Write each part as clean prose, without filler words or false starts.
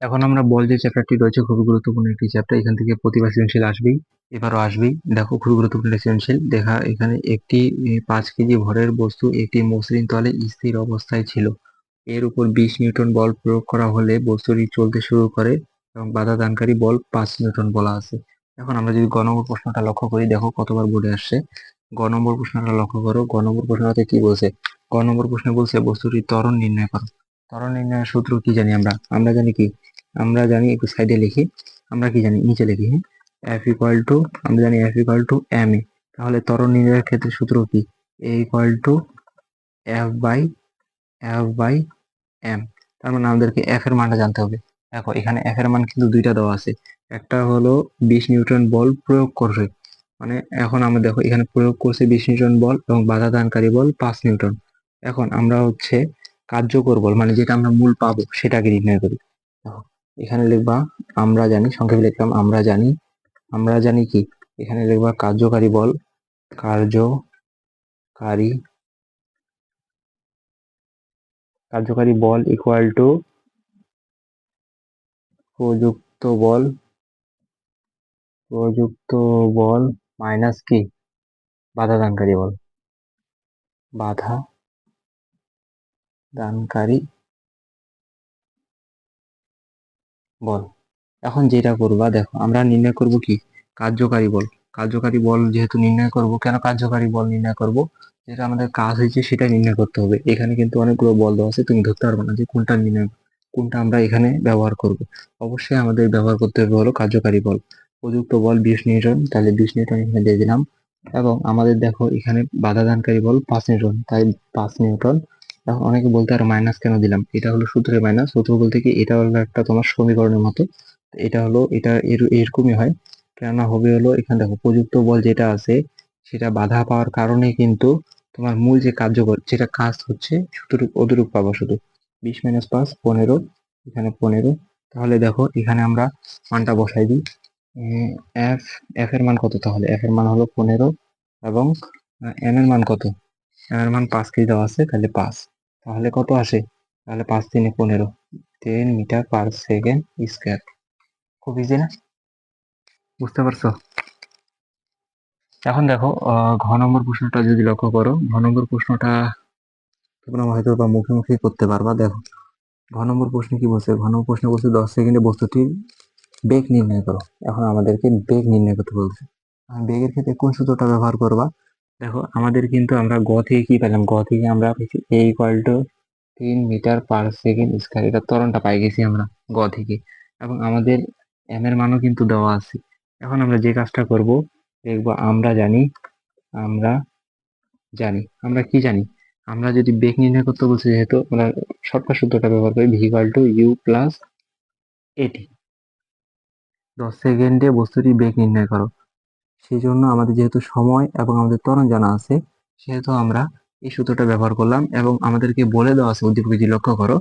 এখন আমরা বল যে চ্যাপ্টারটি রয়েছে খুবই গুরুত্বপূর্ণ একটি চ্যাপ্টার, এখান থেকে প্রতিবার সৃজনশীল আসবেই, এবারও আসবেই। দেখো খুবই গুরুত্বপূর্ণ সৃজনশীল দেখা, এখানে একটি 5 কেজি ভরের বস্তু একটি মসৃণ তলে স্থির অবস্থায় ছিল, এর উপর 20 নিউটন বল প্রয়োগ করা হলে বস্তুটি চলতে শুরু করে এবং বাধা দানকারী বল 5 নিউটন বলা আছে। এখন আমরা যদি গ নম্বর প্রশ্নটা লক্ষ্য করি, দেখো কতবার বোর্ডে আসছে। গ নম্বর প্রশ্নটা লক্ষ্য করো, গ নম্বর প্রশ্নটাতে কি বলছে? গ নম্বর প্রশ্নে বলছে বস্তুটির ত্বরণ নির্ণয় করো। ত্বরণ নির্ণয়ের সূত্র কি জানি আমরা? আমরা জানি কি? আমরা জানি, একটু সাইডে লিখি। আমরা কি জানি? নিচে লিখি, হ্যাঁ। এফ ইকুয়াল টু, আমরা জানি F equal to M A. তাহলে ত্বরণ নির্ণয়ের ক্ষেত্রে সূত্র কি? A equal to F by M. তার মানে আমাদেরকে এফ এর মানটা জানতে হবে। দেখো এখানে এফ এর মান কিন্তু দুইটা দেওয়া আছে। একটা হলো 20 নিউটন বল প্রয়োগ করছে, মানে এখন আমরা দেখো এখানে প্রয়োগ করছে 20 নিউটন বল এবং বাধা দানকারী বল 5 নিউটন। এখন আমরা হচ্ছে কার্যকর বল, মানে যেটা আমরা মূল পাবো সেটাকে নির্ণয় করি। দেখো এখানে লিখবা, আমরা জানি, সংক্ষেপে লিখলাম আমরা জানি। আমরা জানি কি? এখানে লিখবা কার্যকারী বল, কার্যকারী কার্যকারী বল ইকুয়াল টু প্রযুক্ত বল, প্রযুক্ত বল মাইনাস কি? বাধা দানকারী বল, বাধা দানকারী বল। এখন যেটা করবা, দেখো আমরা নির্ণয় করব কি? কার্যকারী বল। কার্যকারী বল যেহেতু নির্ণয় করব, কেন কার্যকারী বল নির্ণয় করব? যেটা আমাদের কাজ হয়েছে সেটা নির্ণয় করতে হবে। এখানে কিন্তু অনেকগুলো বল দেওয়া আছে, তুমি ধরতে পারবে না যে কোনটা নির্ণয়, কোনটা আমরা এখানে ব্যবহার করব। অবশ্যই আমাদের ব্যবহার করতে হবে হলো কার্যকারী বল। প্রযুক্ত বল 20 নিউটন, তাহলে 20 নিউটন এখানে দিয়ে দিলাম। এবং আমাদের দেখো এখানে বাধা দানকারী বল 5 নিউটন, তাই 5 নিউটন। এখন অনেকে বলতে আর মাইনাস কেন দিলাম, এটা হলো সূত্রের মাইনাস। সূত্র বলতে কি, এটা হলো একটা তোমার সমীকরণের মতো। এটা হলো, এটা এরকমই হয়। কেননা হবে হলো, এখানে দেখো প্রযুক্ত বল যেটা আছে সেটা বাধা পাওয়ার কারণে কিন্তু তোমার মূল যে কার্যকর যেটা কাজ হচ্ছে শুধু অতটুকু পাবো শুধু। 20 - 5 15, এখানে 15। তাহলে দেখো এখানে আমরা মানটা বসাই দিই। এফ এফ এর মান কত? তাহলে এফ এর মান হলো 15 এবং এম এর মান কত? এম এর মান 5 কেজি দেওয়া আছে, তাহলে 5। তাহলে কত আসে? তাহলে 5 × 3 = 15, 10 মিটার/সেকেন্ড স্কয়ার। খুব ইজি না? বুঝতে পারছো? এখন দেখো ঘ নম্বর প্রশ্নটা যদি লক্ষ্য করো, ঘ নম্বর প্রশ্নটা তোমরা হয়তো বা মুখোমুখি করতে পারবা। দেখো ঘ নম্বর প্রশ্নে কি বলছে? ঘ নম্বর প্রশ্নে বলছে 10 সেকেন্ডে বস্তুটির বেগ নির্ণয় করো। এখন আমাদেরকে বেগ নির্ণয় করতে বলছে। বেগের ক্ষেত্রে কোন সূত্রটা ব্যবহার করবা? দেখো আমাদের কিন্তু আমরা গ থেকে কি পেলাম? গ থেকে আমরা পেয়েছি এ ইকুয়াল টু 3 মিটার/সেকেন্ড স্কয়ার, এটা ত্বরণটা পাই গেছি আমরা গ থেকে। এবং আমাদের এম এর মানও কিন্তু দেওয়া আছে। এখন আমরা যে কাজটা করব, দেখবো আমরা জানি আমরা কি জানি? আমরা যদি বেগ নির্ণয় করতে বলছি, যেহেতু আমরা শর্টকাট সূত্রটা ব্যবহার করি, v equal to u plus a t. 10 সেকেন্ডে বস্তুটির বেগ নির্ণয় করো। সেই জন্য আমাদের যেহেতু সময় এবং আমাদের ত্বরণ জানা আছে, সেহেতু আমরা এই সূত্রটা ব্যবহার করলাম। এবং আমাদেরকে বলে দেওয়া আছে, উদ্দীপকে যদি লক্ষ্য করো,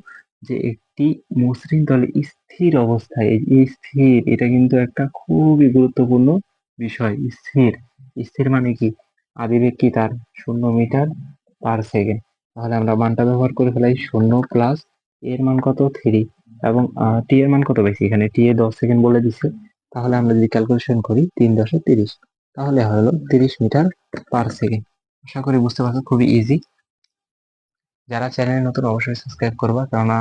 যে একটি মসৃণ তলে স্থির অবস্থায়, এই স্থির, এটা কিন্তু একটা খুবই গুরুত্বপূর্ণ বিষয়। স্থির, স্থির মানে কি? আদিবেগ কি তার? 0 মিটার/সেকেন্ড। তাহলে আমরা মানটা ব্যবহার করে ফেলাই, 0 প্লাস এর মান কত? 3। এবং টি এর মান কত পাইছি? এখানে টি এ 10 সেকেন্ড বলে দিছে। তাহলে আমরা যদি ক্যালকুলেশন করি 3×10 = 30, তাহলে হলো 30 মিটার/সেকেন্ড। আশা করি বুঝতে পারছো, খুবই ইজি। যারা চ্যানেলে নতুন অবশ্যই সাবস্ক্রাইব করবা, কেননা